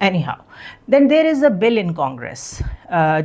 Anyhow, then there is a bill in Congress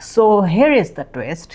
So here is the twist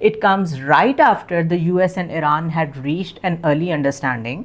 it comes right after the US and Iran had reached an early understanding.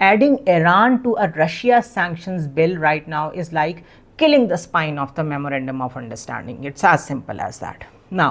adding Iran to a Russia sanctions bill right now is like killing the spine of the memorandum of understanding. It's as simple as that. Now,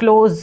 close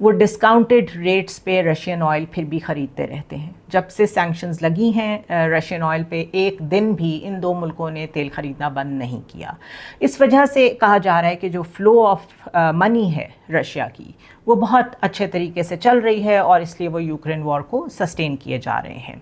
وہ discounted rates پہ Russian oil پھر بھی خریدتے رہتے ہیں. جب سے sanctions لگی ہیں رشین آئل پہ ایک دن بھی ان دو ملکوں نے تیل خریدنا بند نہیں کیا. اس وجہ سے کہا جا رہا ہے کہ جو فلو آف منی ہے رشیا کی وہ بہت اچھے طریقے سے چل رہی ہے اور اس لیے وہ یوکرین وار کو سسٹین کیے جا رہے ہیں.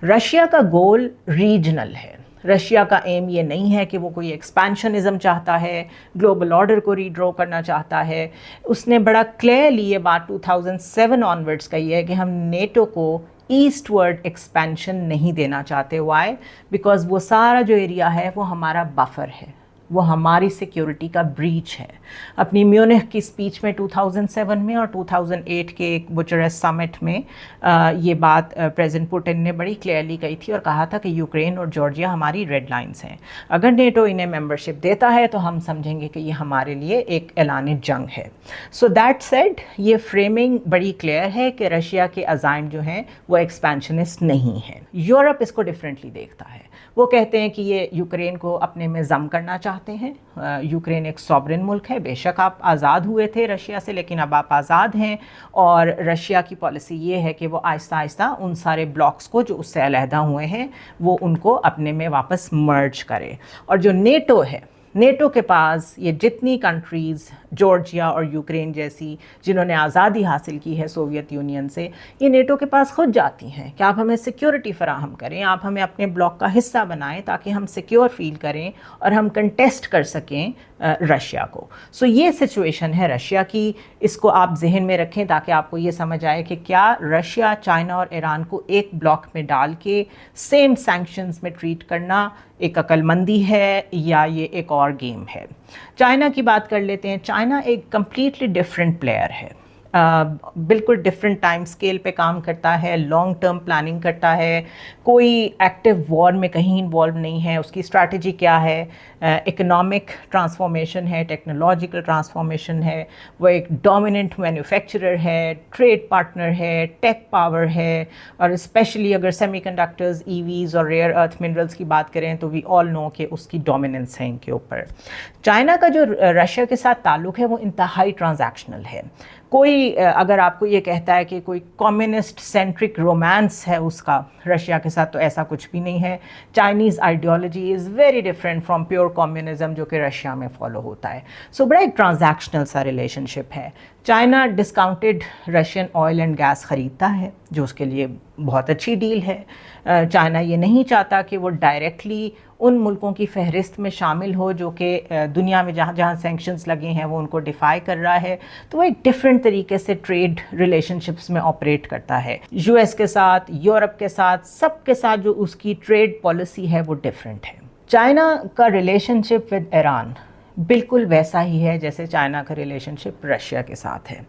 رشیا کا گول ریجنل ہے. رشیا کا ایم یہ نہیں ہے کہ وہ کوئی ایکسپینشنزم چاہتا ہے, گلوبل آرڈر کو ریڈرو کرنا چاہتا ہے. اس نے بڑا کلیئرلی یہ بات 2007 آنورڈس کہی ہے کہ ہم نیٹو کو ایسٹ ورڈ ایکسپینشن نہیں دینا چاہتے. وائی؟ بیکاز وہ سارا جو ایریا ہے وہ ہمارا بفر ہے, وہ ہماری سیکیورٹی کا بریچ ہے. اپنی میونخ کی اسپیچ میں 2007 میں اور 2008 کے ایک بوچریسٹ سمٹ میں یہ بات پریزیڈنٹ پوٹن نے بڑی کلیئرلی کہی تھی اور کہا تھا کہ یوکرین اور جارجیا ہماری ریڈ لائنز ہیں. اگر نیٹو انہیں ممبرشپ دیتا ہے تو ہم سمجھیں گے کہ یہ ہمارے لیے ایک اعلان جنگ ہے. سو دیٹ سیڈ یہ فریمنگ بڑی کلیئر ہے کہ رشیا کے عزائم جو ہیں وہ ایکسپینشنسٹ نہیں ہیں. یورپ اس کو ڈفرینٹلی دیکھتا ہے. وہ کہتے ہیں کہ یہ یوکرین کو اپنے میں ضم کرنا چاہتے ہیں. یوکرین ایک سوورن ملک ہے, بے شک آپ آزاد ہوئے تھے رشیا سے لیکن اب آپ آزاد ہیں, اور رشیا کی پالیسی یہ ہے کہ وہ آہستہ آہستہ ان سارے بلاکس کو جو اس سے علیحدہ ہوئے ہیں وہ ان کو اپنے میں واپس مرج کرے. اور جو نیٹو ہے, نیٹو کے پاس یہ جتنی کنٹریز جارجیا اور یوکرین جیسی جنہوں نے آزادی حاصل کی ہے سوویت یونین سے, یہ نیٹو کے پاس خود جاتی ہیں کہ آپ ہمیں سیکیورٹی فراہم کریں, آپ ہمیں اپنے بلاک کا حصہ بنائیں تاکہ ہم سیکیور فیل کریں اور ہم کنٹیسٹ کر سکیں رشیا کو. سو یہ سچویشن ہے رشیا کی, اس کو آپ ذہن میں رکھیں تاکہ آپ کو یہ سمجھ آئے کہ کیا رشیا, چائنا اور ایران کو ایک بلاک میں ڈال کے سیم سینکشنز میں ٹریٹ کرنا ایک عقل مندی ہے یا یہ ایک اور گیم ہے. چائنا کی بات کر لیتے ہیں. چائنا ایک کمپلیٹلی ڈفرینٹ پلیئر ہے, بالکل ڈفرینٹ ٹائم سکیل پہ کام کرتا ہے, لانگ ٹرم پلاننگ کرتا ہے, کوئی ایکٹیو وار میں کہیں انوالو نہیں ہے. اس کی اسٹریٹجی کیا ہے؟ اکنامک ٹرانسفارمیشن ہے, ٹیکنالوجیکل ٹرانسفارمیشن ہے, وہ ایک ڈومیننٹ مینوفیکچرر ہے, ٹریڈ پارٹنر ہے, ٹیک پاور ہے, اور اسپیشلی اگر سیمی کنڈکٹرز, ای ویز اور ریئر ارتھ منرلس کی بات کریں تو وی آل نو کہ اس کی ڈومیننس ہے ان کے اوپر. چائنا کا جو رشیا کے ساتھ تعلق ہے وہ انتہائی ٹرانزیکشنل ہے. کوئی اگر آپ کو یہ کہتا ہے کہ کوئی کمیونسٹ سینٹرک رومانس ہے اس کا رشیا کے ساتھ, تو ایسا کچھ بھی نہیں ہے. Chinese ideology is very different from pure communism جو کہ رشیا میں فالو ہوتا ہے. سو بڑا ایک ٹرانزیکشنل سا ریلیشن شپ ہے. China discounted Russian oil and gas خریدتا ہے جو اس کے لیے بہت اچھی ڈیل ہے. چائنا یہ نہیں چاہتا کہ وہ ڈائریکٹلی ان ملکوں کی فہرست میں شامل ہو جو کہ دنیا میں جہاں جہاں سینکشنز لگے ہیں وہ ان کو ڈیفائی کر رہا ہے. تو وہ ایک ڈفرینٹ طریقے سے ٹریڈ ریلیشن شپس میں آپریٹ کرتا ہے. یو ایس کے ساتھ, یورپ کے ساتھ, سب کے ساتھ جو اس کی ٹریڈ پالیسی ہے وہ ڈفرینٹ ہے. چائنا کا ریلیشن شپ ود ایران بالکل ویسا ہی ہے جیسے چائنا کا ریلیشن شپ رشیا کے ساتھ ہے.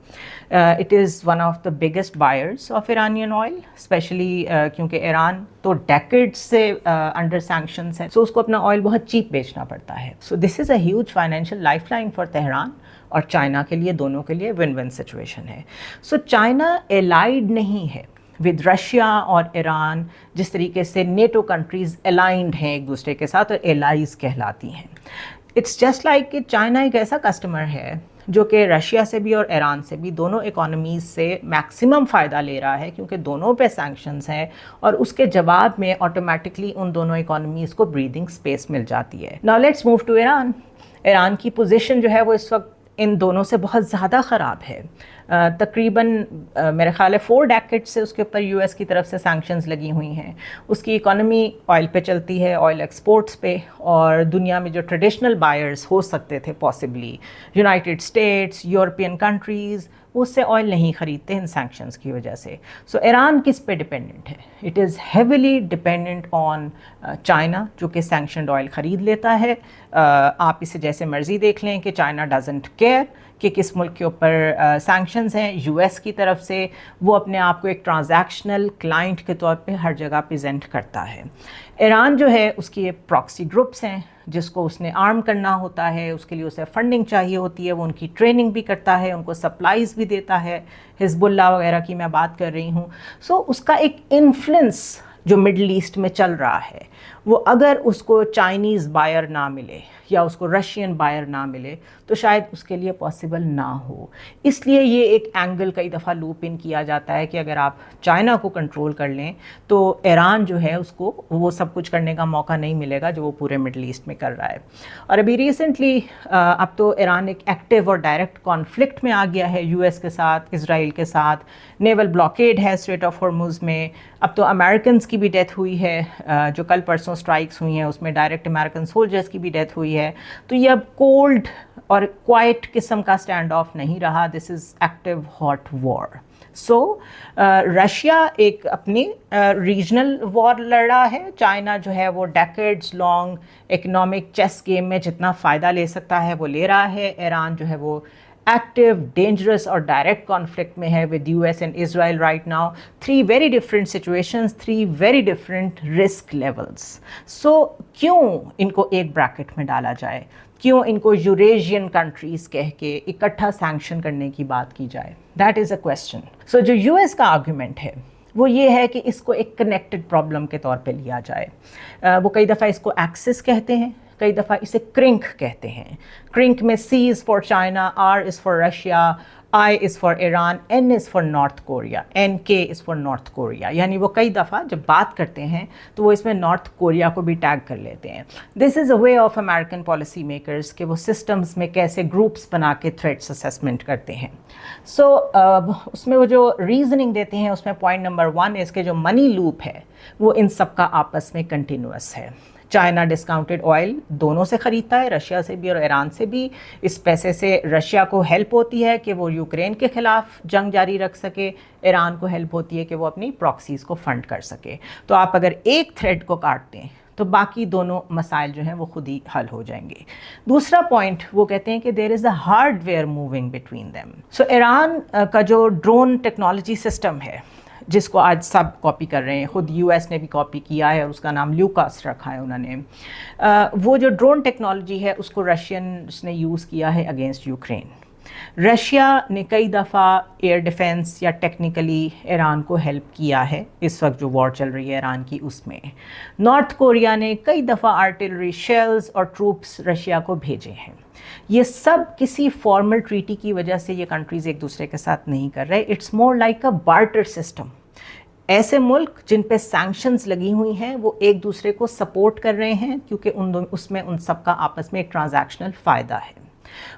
It is one of the biggest buyers of Iranian oil, especially کیونکہ ایران تو ڈیکیڈ سے انڈر سینکشنز ہے, سو اس کو اپنا آئل بہت چیپ بیچنا پڑتا ہے. So this is a huge financial life line for Tehran اور چائنا کے لیے, دونوں کے لیے ون ون سچویشن ہے. سو چائنا الائیڈ نہیں ہے ود رشیا اور ایران جس طریقے سے نیٹو کنٹریز الائنڈ ہیں ایک دوسرے کے ساتھ اور الائیز کہلاتی ہیں. اٹس جسٹ لائک کہ چائنا ایک ایسا کسٹمر ہے جو کہ رشیا سے بھی اور ایران سے بھی, دونوں اکانومیز سے میکسیمم فائدہ لے رہا ہے کیونکہ دونوں پہ سینکشنز ہیں, اور اس کے جواب میں آٹومیٹکلی ان دونوں اکانومیز کو بریدنگ اسپیس مل جاتی ہے. Now let's move to Iran. Iran کی پوزیشن جو ہے وہ اس وقت ان دونوں سے بہت زیادہ خراب ہے. تقریباً میرے خیال ہے 4 ڈیکیڈ سے اس کے اوپر یو ایس کی طرف سے سینکشنز لگی ہوئی ہیں. اس کی اکانومی آئل پہ چلتی ہے, آئل ایکسپورٹس پہ, اور دنیا میں جو ٹریڈیشنل بائرز ہو سکتے تھے possibly, United States, European countries, اس سے آئل نہیں خریدتے ان سینکشنز کی وجہ سے. سو ایران کس پہ ڈپینڈنٹ ہے؟ It is heavily dependent on China جو کہ سینکشنڈ آئل خرید لیتا ہے. آپ اسے جیسے مرضی دیکھ لیں کہ چائنا ڈزنٹ کیئر کہ کس ملک کے اوپر سینکشنز ہیں. یو ایس کی طرف سے وہ اپنے آپ کو ایک ٹرانزیکشنل کلائنٹ کے طور پہ ہر جگہ پریزنٹ کرتا ہے. ایران جو ہے اس کی پراکسی گروپس ہیں جس کو اس نے آرم کرنا ہوتا ہے, اس کے لیے اسے فنڈنگ چاہیے ہوتی ہے, وہ ان کی ٹریننگ بھی کرتا ہے, ان کو سپلائز بھی دیتا ہے. حزب اللہ وغیرہ کی میں بات کر رہی ہوں. سو اس کا ایک انفلوئنس جو مڈل ایسٹ میں چل رہا ہے وہ اگر اس کو چائنیز بائر نہ ملے یا اس کو رشین بائر نہ ملے تو شاید اس کے لیے پاسبل نہ ہو. اس لیے یہ ایک اینگل کئی دفعہ لوپ ان کیا جاتا ہے کہ اگر آپ چائنا کو کنٹرول کر لیں تو ایران جو ہے اس کو وہ سب کچھ کرنے کا موقع نہیں ملے گا جو وہ پورے مڈل ایسٹ میں کر رہا ہے. اور ابھی ریسنٹلی اب تو ایران ایک ایکٹیو اور ڈائریکٹ کانفلکٹ میں آ گیا ہے یو ایس کے ساتھ, اسرائیل کے ساتھ. نیول بلاکیڈ ہے اسٹریٹ آف ہارموز میں. اب تو امریکنز کی بھی ڈیتھ ہوئی ہے, جو کل پرسوں اسٹرائکس ہوئی ہیں اس میں ڈائریکٹ امریکن سولجرز کی بھی ڈیتھ ہوئی ہے. تو یہ اب کولڈ اور کوائٹ قسم کا اسٹینڈ آف نہیں رہا, this is active hot war. So Russia ایک اپنی ریجنل وار لڑ رہا ہے. چائنا جو ہے وہ decades long economic chess game میں جتنا فائدہ لے سکتا ہے وہ لے رہا ہے. ایران جو ہے وہ ایکٹیو, ڈینجرس اور ڈائریکٹ کانفلکٹ میں ہے with U S and Israel right now. 3 very different situations, 3 very different risk levels. So کیوں ان کو ایک بریکٹ میں ڈالا جائے, کیوں ان کو یوریشین کنٹریز کہہ کے اکٹھا سینکشن کرنے کی بات کی جائے, دیٹ از اے کویسچن. سو جو یو ایس کا آرگومنٹ ہے وہ یہ ہے کہ اس کو ایک کنیکٹڈ پرابلم کے طور پہ لیا جائے. وہ کئی دفعہ اس کو ایکسس کہتے ہیں, کئی دفعہ اسے کرنک کہتے ہیں. کرنک میں C is for China, R is for Russia, I is for Iran, N is for north Korea, NK is for north Korea. یعنی وہ کئی دفعہ جب بات کرتے ہیں تو وہ اس میں نارتھ کوریا کو بھی ٹیگ کر لیتے ہیں. This is a way of American policy makers کہ وہ سسٹمز میں کیسے گروپس بنا کے تھریٹس اسیسمنٹ کرتے ہیں. سو اس میں وہ جو ریزننگ دیتے ہیں اس میں پوائنٹ نمبر 1 اس کے جو منی لوپ ہے وہ ان سب کا آپس میں کنٹینیوس ہے. چائنا ڈسکاؤنٹڈ آئل دونوں سے خریدتا ہے, رشیا سے بھی اور ایران سے بھی. اس پیسے سے رشیا کو ہیلپ ہوتی ہے کہ وہ یوکرین کے خلاف جنگ جاری رکھ سکے, ایران کو ہیلپ ہوتی ہے کہ وہ اپنی پراکسیز کو فنڈ کر سکے. تو آپ اگر ایک تھریڈ کو کاٹ دیں تو باقی دونوں مسائل جو ہیں وہ خود ہی حل ہو جائیں گے. دوسرا پوائنٹ وہ کہتے ہیں کہ there is a hardware moving between them. So Iran کا جو ڈرون ٹیکنالوجی سسٹم ہے جس کو آج سب کاپی کر رہے ہیں, خود یو ایس نے بھی کاپی کیا ہے اور اس کا نام لیوکاس رکھا ہے انہوں نے. وہ جو ڈرون ٹیکنالوجی ہے اس کو رشینس نے یوز کیا ہے اگینسٹ یوکرین. رشیا نے کئی دفعہ ایئر ڈیفنس یا ٹیکنیکلی ایران کو ہیلپ کیا ہے اس وقت جو وار چل رہی ہے ایران کی اس میں. نارتھ کوریا نے کئی دفعہ آرٹلری شیلز اور ٹروپس رشیا کو بھیجے ہیں. یہ سب کسی فارمل ٹریٹی کی وجہ سے یہ کنٹریز ایک دوسرے کے ساتھ نہیں کر رہے. It's more like a barter system. ایسے ملک جن پہ سینکشنز لگی ہوئی ہیں وہ ایک دوسرے کو سپورٹ کر رہے ہیں کیونکہ اس میں ان سب کا آپس میں ایک ٹرانزیکشنل فائدہ ہے.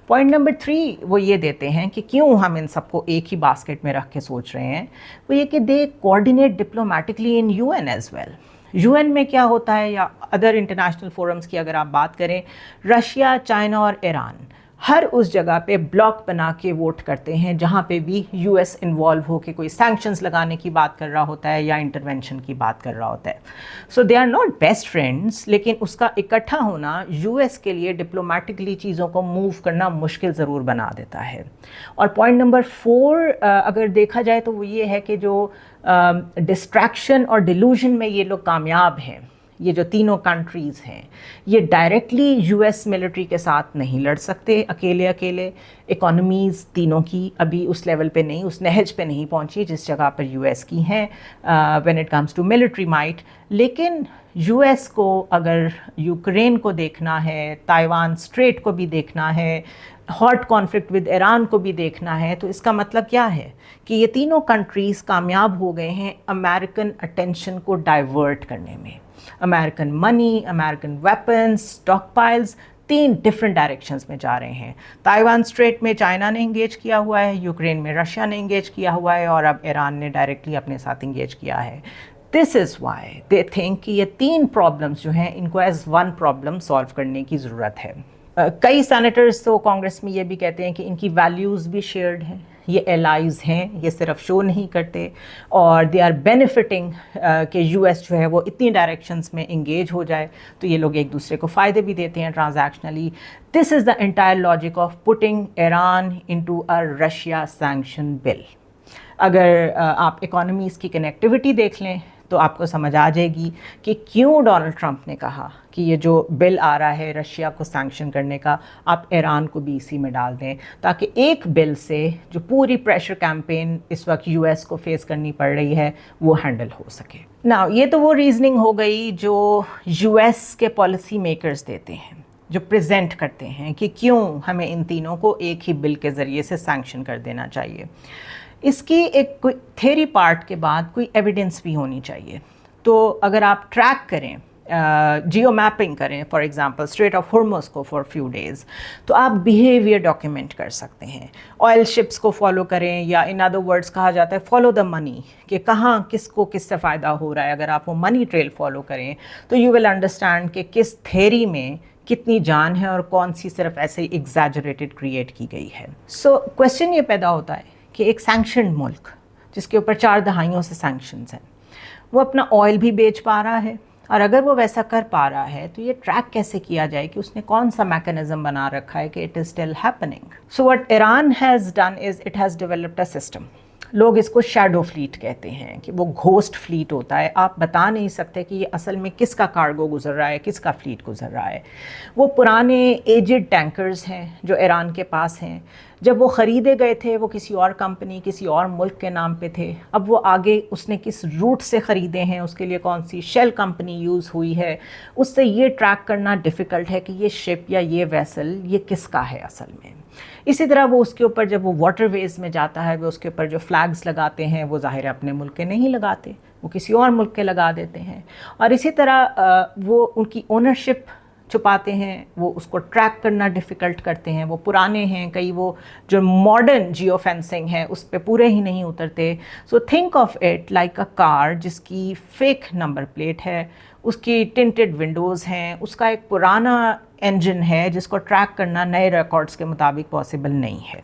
پوائنٹ نمبر 3 وہ یہ دیتے ہیں کہ کیوں ہم ان سب کو ایک ہی باسکٹ میں رکھ کے سوچ رہے ہیں, وہ یہ کہ they coordinate diplomatically in U N as well. U N میں کیا ہوتا ہے یا ادر انٹرنیشنل فورمز کی اگر آپ بات کریں, رشیا, چائنا اور ایران ہر اس جگہ پہ بلاک بنا کے ووٹ کرتے ہیں جہاں پہ بھی یو ایس انوالو ہو کے کوئی سینکشنز لگانے کی بات کر رہا ہوتا ہے یا انٹرونشن کی بات کر رہا ہوتا ہے. So they are not best friends, لیکن اس کا اکٹھا ہونا یو ایس کے لیے ڈپلومیٹکلی چیزوں کو موو کرنا مشکل ضرور بنا دیتا ہے. اور پوائنٹ نمبر 4 اگر دیکھا جائے تو وہ یہ ہے کہ جو ڈسٹریکشن اور ڈیلوژن میں یہ لوگ کامیاب ہیں, یہ جو تینوں کنٹریز ہیں, یہ ڈائریکٹلی یو ایس ملٹری کے ساتھ نہیں لڑ سکتے اکیلے. اکانومیز تینوں کی ابھی اس لیول پہ نہیں, اس نہج پہ نہیں پہنچی جس جگہ پر یو ایس کی ہیں when it comes to military might. لیکن یو ایس کو اگر یوکرین کو دیکھنا ہے, تائیوان اسٹریٹ کو بھی دیکھنا ہے, ہاٹ کانفلکٹ ود ایران کو بھی دیکھنا ہے, تو اس کا مطلب کیا ہے کہ یہ تینوں کنٹریز کامیاب ہو گئے ہیں امریکن اٹینشن کو ڈائیورٹ کرنے میں. American money, American weapons, stockpiles 3 different directions میں جا رہے ہیں. تائیوان اسٹریٹ میں چائنا نے انگیج کیا ہوا ہے, یوکرین میں رشیا نے انگیج کیا ہوا ہے, اور اب ایران نے ڈائریکٹلی اپنے ساتھ انگیج کیا ہے. دس از وائی دے تھنک کہ یہ 3 پرابلمس جو ہیں ان کو ایز ون پرابلم سالو کرنے کی ضرورت ہے. کئی سینیٹرز تو کانگریس میں یہ بھی کہتے ہیں کہ ان کی ویلیوز بھی شیئرڈ ہیں, یہ الائز ہیں, یہ صرف شو نہیں کرتے, اور دے آر بینیفٹنگ کہ یو ایس جو ہے وہ اتنی ڈائریکشنز میں انگیج ہو جائے تو یہ لوگ ایک دوسرے کو فائدے بھی دیتے ہیں transactionally. This is the entire logic of putting Iran into a Russia sanction bill. اگر آپ اکانومیز کی کنیکٹیوٹی دیکھ لیں تو آپ کو سمجھ آ جائے گی کہ کیوں ڈونلڈ ٹرمپ نے کہا کہ یہ جو بل آ رہا ہے رشیا کو سینکشن کرنے کا, آپ ایران کو بھی اسی میں ڈال دیں تاکہ ایک بل سے جو پوری پریشر کیمپین اس وقت یو ایس کو فیس کرنی پڑ رہی ہے وہ ہینڈل ہو سکے. نا یہ تو وہ ریزننگ ہو گئی جو یو ایس کے پالیسی میکرز دیتے ہیں. جو پریزنٹ کرتے ہیں کہ کیوں ہمیں ان تینوں کو ایک ہی بل کے ذریعے سے سینکشن کر دینا چاہیے. اس کی ایک کوئی تھیری پارٹ کے بعد کوئی ایویڈنس بھی ہونی چاہیے. تو اگر آپ ٹریک کریں، جیو میپنگ کریں for example street of harms کو فار فیو ڈیز، تو آپ بیہیویئر ڈاکیومنٹ کر سکتے ہیں. آئل شپس کو فالو کریں، یا ان ادر ورڈس کہا جاتا ہے فالو دا منی، کہ کہاں کس کو کس سے فائدہ ہو رہا ہے. اگر آپ وہ منی ٹریل فالو کریں تو یو ول انڈرسٹینڈ کہ کس تھیری میں کتنی جان ہے اور کون سی صرف ایسے ایگزیجریٹڈ کریٹ کی گئی ہے. سو کویشچن یہ پیدا ہوتا ہے کہ ایک سینکشنڈ ملک جس کے اوپر 4 دہائیوں سے سینکشنز ہیں، وہ اپنا آئل بھی بیچ پا رہا ہے، اور اگر وہ ویسا کر پا رہا ہے تو یہ ٹریک کیسے کیا جائے کہ اس نے کون سا میکانزم بنا رکھا ہے کہ it is still happening. So what Iran has done is it has developed a system. لوگ اس کو شیڈو فلیٹ کہتے ہیں، کہ وہ گھوسٹ فلیٹ ہوتا ہے. آپ بتا نہیں سکتے کہ یہ اصل میں کس کا کارگو گزر رہا ہے، کس کا فلیٹ گزر رہا ہے. وہ پرانے ایجڈ ٹینکرز ہیں جو ایران کے پاس ہیں. جب وہ خریدے گئے تھے وہ کسی اور کمپنی، کسی اور ملک کے نام پہ تھے. اب وہ آگے اس نے کس روٹ سے خریدے ہیں، اس کے لیے کون سی شیل کمپنی یوز ہوئی ہے، اس سے یہ ٹریک کرنا ڈیفیکلٹ ہے کہ یہ شپ یا یہ ویسل یہ کس کا ہے اصل میں. اسی طرح وہ اس کے اوپر جب وہ واٹر ویز میں جاتا ہے، وہ اس کے اوپر جو فلیگز لگاتے ہیں وہ ظاہر اپنے ملک کے نہیں لگاتے، وہ کسی اور ملک کے لگا دیتے ہیں. اور اسی طرح وہ ان کی اونرشپ چھپاتے ہیں، وہ اس کو ٹریک کرنا ڈیفیکلٹ کرتے ہیں. وہ پرانے ہیں، کئی وہ جو ماڈرن جیو فینسنگ ہے اس پہ پورے ہی نہیں اترتے. So think of it like a car جس کی فیک نمبر پلیٹ ہے، اس کی ٹنٹڈ ونڈوز ہیں، اس کا ایک پرانا انجن ہے جس کو ٹریک کرنا نئے ریکارڈز کے مطابق پاسبل نہیں ہے.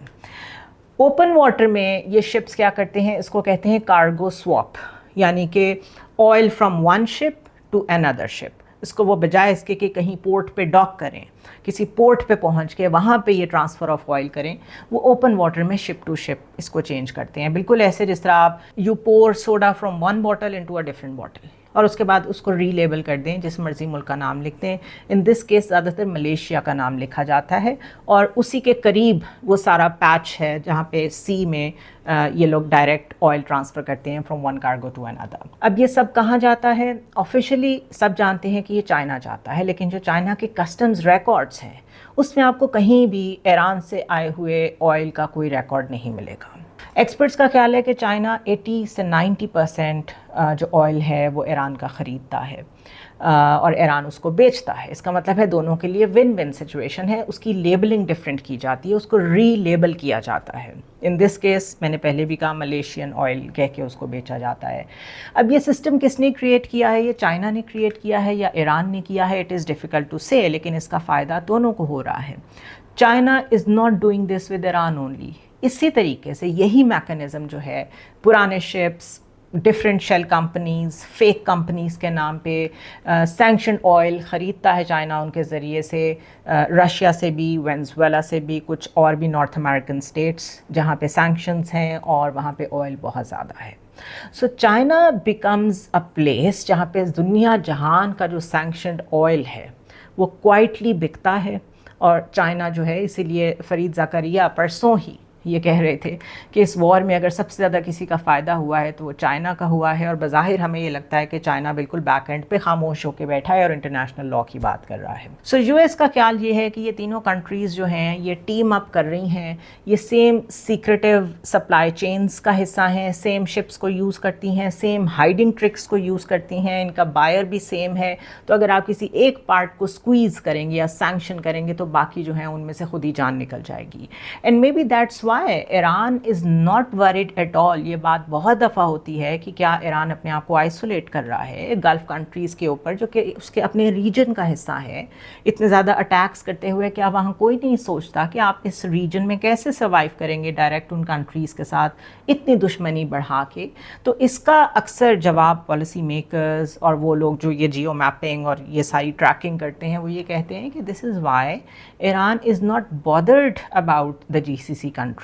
اوپن واٹر میں یہ شپس کیا کرتے ہیں، اس کو کہتے ہیں کارگو سواپ، یعنی کہ oil from one ship to another ship. اس کو وہ بجائے اس کے کہ کہیں پورٹ پہ ڈاک کریں، کسی پورٹ پہ پہنچ کے وہاں پہ یہ ٹرانسفر آف آئل کریں، وہ اوپن واٹر میں شپ ٹو شپ اس کو چینج کرتے ہیں. بالکل ایسے جس طرح آپ you pour soda from one bottle into a different bottle, اور اس کے بعد اس کو ری لیبل کر دیں، جس مرضی ملک کا نام لکھتے ہیں. ان دس کیس زیادہ تر ملیشیا کا نام لکھا جاتا ہے، اور اسی کے قریب وہ سارا پیچ ہے جہاں پہ سی میں یہ لوگ ڈائریکٹ آئل ٹرانسفر کرتے ہیں فرام ون کارگو ٹو اندر. اب یہ سب کہاں جاتا ہے؟ آفیشلی سب جانتے ہیں کہ یہ چائنا جاتا ہے، لیکن جو چائنا کے کسٹمز ریکارڈز ہیں اس میں آپ کو کہیں بھی ایران سے آئے ہوئے آئل کا کوئی ریکارڈ نہیں ملے گا. ایکسپرٹس کا خیال ہے کہ چائنا 80 سے 90% جو آئل ہے وہ ایران کا خریدتا ہے، اور ایران اس کو بیچتا ہے. اس کا مطلب ہے دونوں کے لیے ون ون سچویشن ہے. اس کی لیبلنگ ڈفرینٹ کی جاتی ہے، اس کو ری لیبل کیا جاتا ہے. ان دس کیس میں نے پہلے بھی کہا ملیشین آئل کہہ کے اس کو بیچا جاتا ہے. اب یہ سسٹم کس نے کریٹ کیا ہے؟ یہ چائنا نے کریٹ کیا ہے یا ایران نے کیا ہے؟ اٹ از ڈیفیکلٹ ٹو سے، لیکن اس کا فائدہ دونوں کو ہو رہا ہے. China is not doing this with Iran only. اسی طریقے سے یہی میکانزم جو ہے پرانے ships, different shell companies, fake companies کے نام پہ سینکشنڈ آئل خریدتا ہے چائنا ان کے ذریعے سے، رشیا سے بھی، وینزویلا سے بھی، کچھ اور بھی نارتھ امریکن اسٹیٹس جہاں پہ سینکشنز ہیں اور وہاں پہ آئل بہت زیادہ ہے. So China becomes a place جہاں پہ دنیا جہان کا جو سینکشنڈ آئل ہے وہ کوائٹلی بکتا ہے. اور چائنا جو ہے، اسی لیے فرید زکریا پرسوں ہی یہ کہہ رہے تھے کہ اس وار میں اگر سب سے زیادہ کسی کا فائدہ ہوا ہے تو وہ چائنا کا ہوا ہے. اور بظاہر ہمیں یہ لگتا ہے کہ چائنا بالکل بیک اینڈ پہ خاموش ہو کے بیٹھا ہے اور انٹرنیشنل لا کی بات کر رہا ہے. سو یو ایس کا خیال یہ ہے کہ یہ تینوں کنٹریز جو ہیں یہ ٹیم اپ کر رہی ہیں، یہ سیم سیکریٹیو سپلائی چینز کا حصہ ہیں، سیم شپس کو یوز کرتی ہیں، سیم ہائیڈنگ ٹرکس کو یوز کرتی ہیں، ان کا بائر بھی سیم ہے. تو اگر آپ کسی ایک پارٹ کو سکویز کریں گے یا سینکشن کریں گے تو باقی جو ہیں ان میں سے خود ہی جان نکل جائے گی. And may be that's Iran is not word at all. یہ بات بہت دفعہ ہوتی ہے کہ کیا ایران اپنے آپ کو آئسولیٹ کر رہا ہے گلف کنٹریز کے اوپر جو کہ اس کے اپنے ریجن کا حصہ ہے. اتنے زیادہ اٹیکس کرتے ہوئے کیا وہاں کوئی نہیں سوچتا کہ آپ اس ریجن میں کیسے سروائیو کریں گے ڈائریکٹ ان کنٹریز کے ساتھ اتنی دشمنی بڑھا کے؟ تو اس کا اکثر جواب پالیسی میکرز اور وہ لوگ جو یہ جیو میپنگ اور یہ ساری ٹریکنگ کرتے ہیں وہ یہ کہتے ہیں کہ this is why Iran is not bothered about the G C C countries.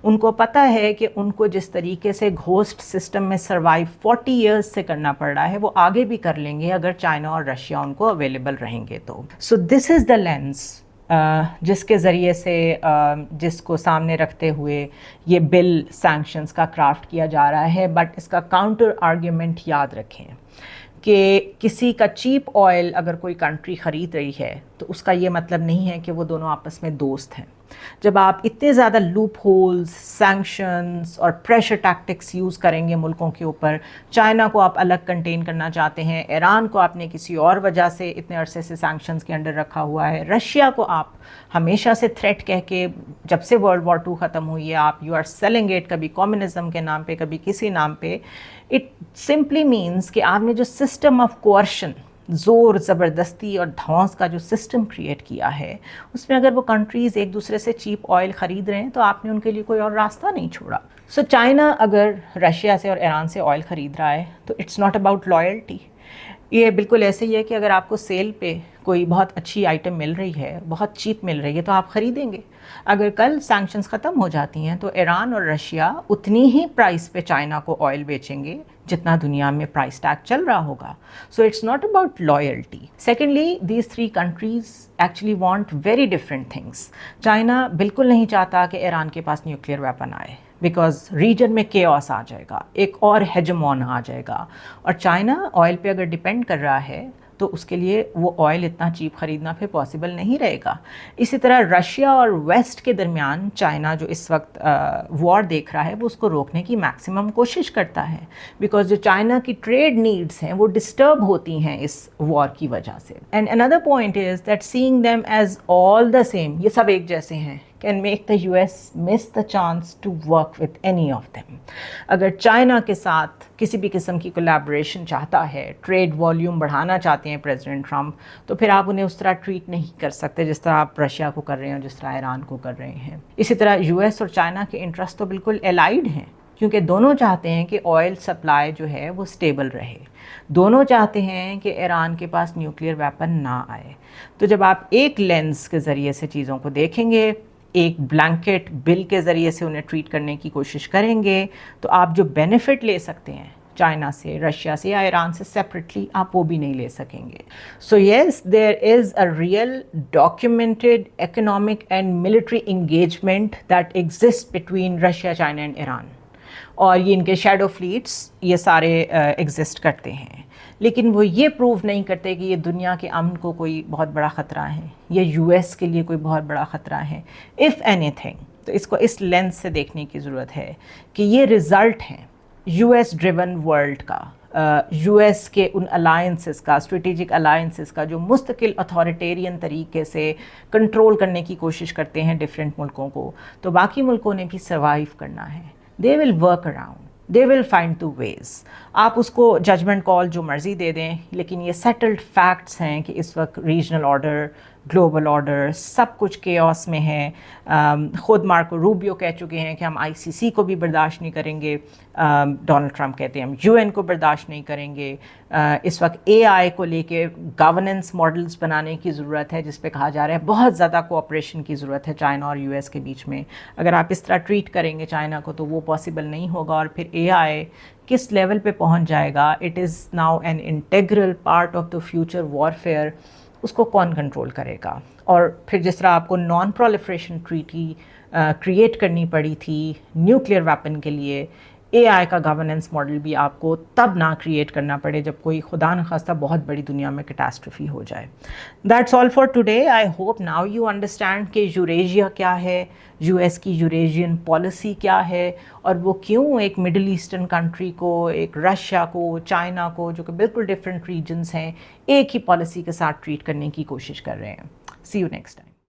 ان کو پتہ ہے کہ ان کو جس طریقے سے گھوسٹ سسٹم میں سروائیو 40 ایئرز سے کرنا پڑ رہا ہے وہ آگے بھی کر لیں گے اگر چائنا اور رشیا ان کو اویلیبل رہیں گے تو. سو دس از دا لینس جس کے ذریعے سے جس کو سامنے رکھتے ہوئے یہ بل سینکشنز کا کرافٹ کیا جا رہا ہے. بٹ اس کا کاؤنٹر آرگیومنٹ یاد رکھیں کہ کسی کا چیپ آئل اگر کوئی کنٹری خرید رہی ہے تو اس کا یہ مطلب نہیں ہے کہ وہ دونوں آپس میں دوست ہیں. جب آپ اتنے زیادہ لوپ ہولز، سینکشنز اور پریشر ٹیکٹکس یوز کریں گے ملکوں کے اوپر، چائنا کو آپ الگ کنٹین کرنا چاہتے ہیں، ایران کو آپ نے کسی اور وجہ سے اتنے عرصے سے سینکشنز کے انڈر رکھا ہوا ہے، رشیا کو آپ ہمیشہ سے تھریٹ کہہ کے جب سے ورلڈ وار 2 ختم ہوئی ہے آپ یو آر سیلنگ اٹ، کبھی کمیونزم کے نام پہ کبھی کسی نام پہ. اٹ سمپلی مینس کہ آپ نے جو سسٹم آف کوئرشن، زور زبردستی اور دھونس کا جو سسٹم کریٹ کیا ہے، اس میں اگر وہ کنٹریز ایک دوسرے سے چیپ آئل خرید رہے ہیں تو آپ نے ان کے لیے کوئی اور راستہ نہیں چھوڑا. سو چائنا اگر رشیا سے اور ایران سے آئل خرید رہا ہے تو اٹس ناٹ اباؤٹ لائلٹی. یہ بالکل ایسے ہی ہے کہ اگر آپ کو سیل پہ کوئی بہت اچھی آئٹم مل رہی ہے، بہت چیپ مل رہی ہے تو آپ خریدیں گے. اگر کل سینکشنز ختم ہو جاتی ہیں تو ایران اور رشیا اتنی ہی پرائس پہ چائنا کو آئل بیچیں گے جتنا دنیا میں پرائس ٹیگ چل رہا ہوگا. So it's not about loyalty. Secondly these 3 countries actually want very different things. China بالکل نہیں چاہتا کہ ایران کے پاس نیوکلیئر ویپن آئے بیکاز ریجن میں کیوس آ جائے گا، ایک اور ہیجمون آ جائے گا. اور چائنا آئل پہ اگر ڈپینڈ کر رہا ہے تو اس کے لیے وہ آئل اتنا چیپ خریدنا پھر پاسبل نہیں رہے گا. اسی طرح رشیا اور ویسٹ کے درمیان چائنا جو اس وقت وار دیکھ رہا ہے وہ اس کو روکنے کی میکسیمم کوشش کرتا ہے بیکاز جو چائنا کی ٹریڈ نیڈز ہیں وہ ڈسٹرب ہوتی ہیں اس وار کی وجہ سے. And another point is that seeing them as all the same, یہ سب ایک جیسے ہیں، can make the US miss the chance to work with any of them. اگر چائنا کے ساتھ کسی بھی قسم کی کولیبریشن چاہتا ہے، ٹریڈ والیوم بڑھانا چاہتے ہیں پریزیڈنٹ ٹرمپ، تو پھر آپ انہیں اس طرح ٹریٹ نہیں کر سکتے جس طرح آپ رشیا کو کر رہے ہیں اور جس طرح ایران کو کر رہے ہیں. اسی طرح US اور چائنا کے انٹرسٹ تو بالکل الائڈ ہیں کیونکہ دونوں چاہتے ہیں کہ آئل سپلائی جو ہے وہ سٹیبل رہے، دونوں چاہتے ہیں کہ ایران کے پاس نیوکلیئر ویپن نہ آئے. تو جب آپ ایک لینس کے ذریعے سے چیزوں کو دیکھیں گے، ایک بلینکٹ بل کے ذریعے سے انہیں ٹریٹ کرنے کی کوشش کریں گے، تو آپ جو بینیفٹ لے سکتے ہیں چائنا سے، رشیا سے یا ایران سے سیپریٹلی، آپ وہ بھی نہیں لے سکیں گے. So yes, there is a real documented economic and military engagement that exist between Russia, China and Iran, اور یہ ان کے شیڈو فلیٹس یہ سارے ایگزسٹ کرتے ہیں. لیکن وہ یہ پروو نہیں کرتے کہ یہ دنیا کے امن کو کوئی بہت بڑا خطرہ ہے، یہ US کے لیے کوئی بہت بڑا خطرہ ہے. اف اینی تھنگ، تو اس کو اس لینس سے دیکھنے کی ضرورت ہے کہ یہ رزلٹ ہیں US ڈریون ورلڈ کا، US کے ان الائنسز کا، اسٹریٹجک الائنسز کا جو مستقل اتھارٹیرین طریقے سے کنٹرول کرنے کی کوشش کرتے ہیں ڈفرینٹ ملکوں کو. تو باقی ملکوں نے بھی سروائیو کرنا ہے. They will work around, they will find two ways. آپ اس کو ججمنٹ کال جو مرضی دے دیں، لیکن یہ سیٹلڈ فیکٹس ہیں کہ اس وقت ریجنل آرڈر، گلوبل آرڈر، سب کچھ کیوس میں ہے. خود مارکو روبیو کہہ چکے ہیں کہ ہم ICC کو بھی برداشت نہیں کریں گے، ڈونلڈ ٹرمپ کہتے ہیں ہم UN کو برداشت نہیں کریں گے. اس وقت AI کو لے کے گورننس ماڈلز بنانے کی ضرورت ہے جس پہ کہا جا رہا ہے بہت زیادہ کوآپریشن کی ضرورت ہے چائنا اور US کے بیچ میں. اگر آپ اس طرح ٹریٹ کریں گے چائنا کو تو وہ پاسبل نہیں ہوگا. اور پھر AI کس لیول پہ پہنچ جائے گا، it is now an integral part of the future warfare. اس کو کون کنٹرول کرے گا؟ اور پھر جس طرح آپ کو نان پرولیفریشن ٹریٹی کریٹ کرنی پڑی تھی نیوکلیئر ویپن کے لیے، AI کا گورننس ماڈل بھی آپ کو تب نہ کریٹ کرنا پڑے جب کوئی خدا نخواستہ بہت بڑی دنیا میں کیٹاسٹرفی ہو جائے. That's all for today. I hope now you understand کہ یوریشیا کیا ہے، US کی یوریشین پالیسی کیا ہے، اور وہ کیوں ایک مڈل ایسٹرن کنٹری کو، ایک رشیا کو، چائنا کو، جو کہ بالکل ڈفرینٹ ریجنز ہیں، ایک ہی پالیسی کے ساتھ ٹریٹ کرنے کی کوشش کر رہے ہیں. سی یو نیکسٹ ٹائم.